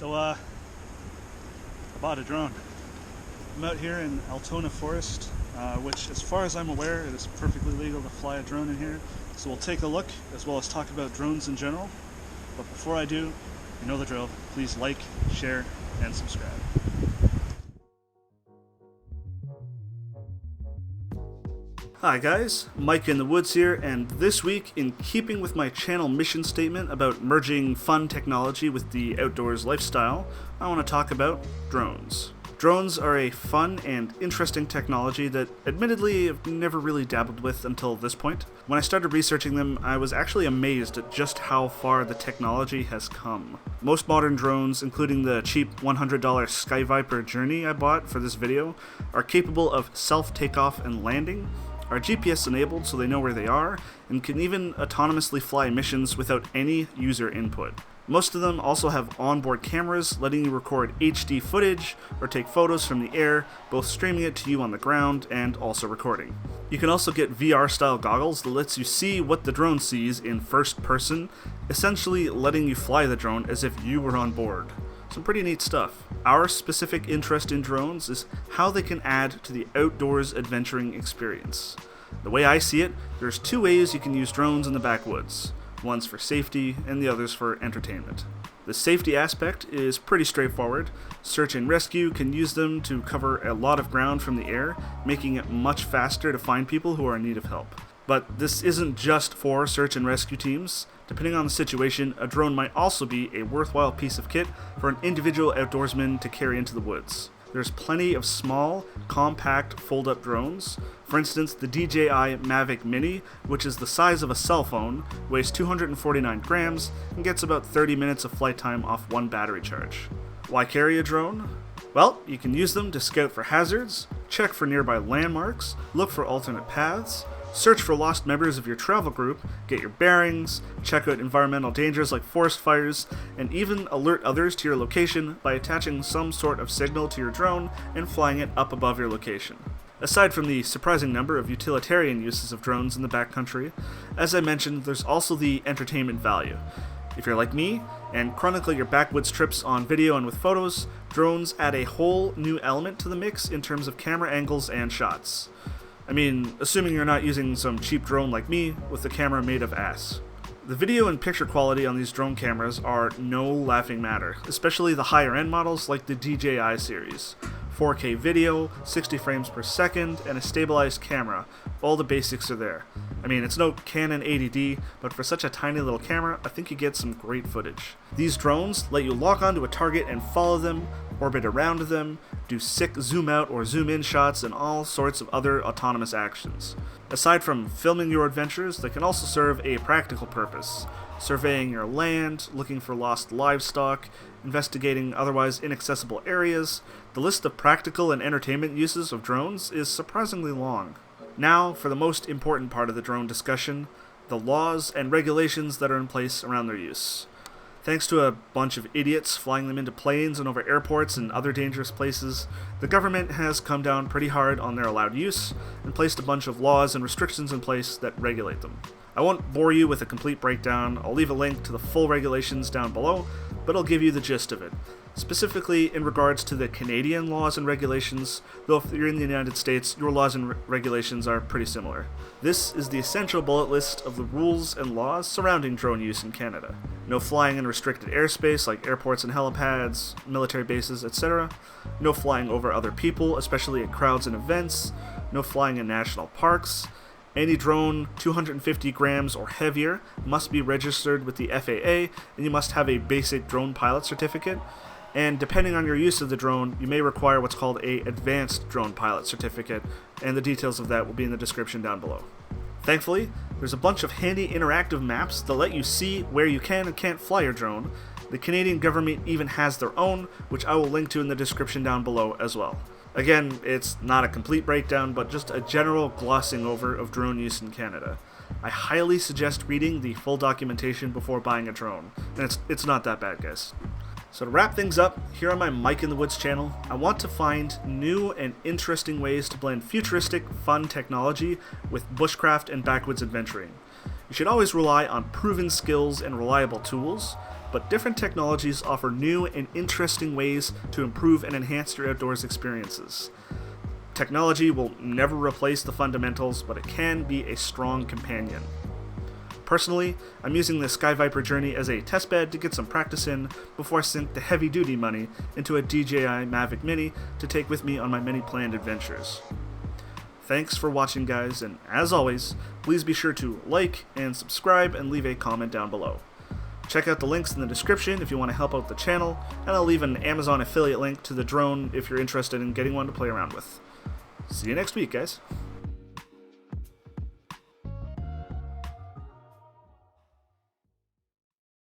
I bought a drone. I'm out here in Altona Forest, which as far as I'm aware, it is perfectly legal to fly a drone in here. So we'll take a look, as well as talk about drones in general. But before I do, you know the drill. Please like, share, and subscribe. Hi guys, Mike in the Woods here, and this week, in keeping with my channel mission statement about merging fun technology with the outdoors lifestyle, I want to talk about drones. Drones are a fun and interesting technology that, admittedly, I've never really dabbled with until this point. When I started researching them, I was actually amazed at just how far the technology has come. Most modern drones, including the cheap $100 SkyViper Journey I bought for this video, are capable of self-takeoff and landing, are GPS enabled so they know where they are, and can even autonomously fly missions without any user input. Most of them also have onboard cameras letting you record HD footage or take photos from the air, both streaming it to you on the ground and also recording. You can also get VR style goggles that lets you see what the drone sees in first person, essentially letting you fly the drone as if you were on board. Some pretty neat stuff. Our specific interest in drones is how they can add to the outdoors adventuring experience. The way I see it, there's two ways you can use drones in the backwoods. One's for safety, and the other's for entertainment. The safety aspect is pretty straightforward. Search and rescue can use them to cover a lot of ground from the air, making it much faster to find people who are in need of help. But this isn't just for search and rescue teams. Depending on the situation, a drone might also be a worthwhile piece of kit for an individual outdoorsman to carry into the woods. There's plenty of small, compact, fold-up drones. For instance, the DJI Mavic Mini, which is the size of a cell phone, weighs 249 grams, and gets about 30 minutes of flight time off one battery charge. Why carry a drone? Well, you can use them to scout for hazards, check for nearby landmarks, look for alternate paths, search for lost members of your travel group, get your bearings, check out environmental dangers like forest fires, and even alert others to your location by attaching some sort of signal to your drone and flying it up above your location. Aside from the surprising number of utilitarian uses of drones in the backcountry, as I mentioned, there's also the entertainment value. If you're like me, and chronicle your backwoods trips on video and with photos, drones add a whole new element to the mix in terms of camera angles and shots. I mean, assuming you're not using some cheap drone like me with a camera made of ass. The video and picture quality on these drone cameras are no laughing matter, especially the higher end models like the DJI series. 4K video, 60 frames per second, and a stabilized camera. All the basics are there. I mean, it's no Canon 80D, but for such a tiny little camera, I think you get some great footage. These drones let you lock onto a target and follow them, orbit around them, do sick zoom out or zoom in shots, and all sorts of other autonomous actions. Aside from filming your adventures, they can also serve a practical purpose. Surveying your land, looking for lost livestock, investigating otherwise inaccessible areas. The list of practical and entertainment uses of drones is surprisingly long. Now, for the most important part of the drone discussion, the laws and regulations that are in place around their use. Thanks to a bunch of idiots flying them into planes and over airports and other dangerous places, the government has come down pretty hard on their allowed use and placed a bunch of laws and restrictions in place that regulate them. I won't bore you with a complete breakdown. I'll leave a link to the full regulations down below, but I'll give you the gist of it. Specifically in regards to the Canadian laws and regulations, though if you're in the United States, your laws and regulations are pretty similar. This is the essential bullet list of the rules and laws surrounding drone use in Canada. No flying in restricted airspace like airports and helipads, military bases, etc. No flying over other people, especially at crowds and events. No flying in national parks. Any drone 250 grams or heavier must be registered with the FAA, and you must have a basic drone pilot certificate. And depending on your use of the drone, you may require what's called an advanced drone pilot certificate, and the details of that will be in the description down below. Thankfully, there's a bunch of handy interactive maps that let you see where you can and can't fly your drone. The Canadian government even has their own, which I will link to in the description down below as well. Again, it's not a complete breakdown, but just a general glossing over of drone use in Canada. I highly suggest reading the full documentation before buying a drone, and it's not that bad, guys. So to wrap things up, here on my Mike in the Woods channel, I want to find new and interesting ways to blend futuristic, fun technology with bushcraft and backwoods adventuring. You should always rely on proven skills and reliable tools. but different technologies offer new and interesting ways to improve and enhance your outdoors experiences. Technology will never replace the fundamentals, but it can be a strong companion. Personally, I'm using the SkyViper Journey as a testbed to get some practice in before I sink the heavy-duty money into a DJI Mavic Mini to take with me on my many planned adventures. Thanks for watching, guys, and as always, please be sure to like and subscribe and leave a comment down below. Check out the links in the description if you want to help out the channel, and I'll leave an Amazon affiliate link to the drone if you're interested in getting one to play around with. See you next week, guys.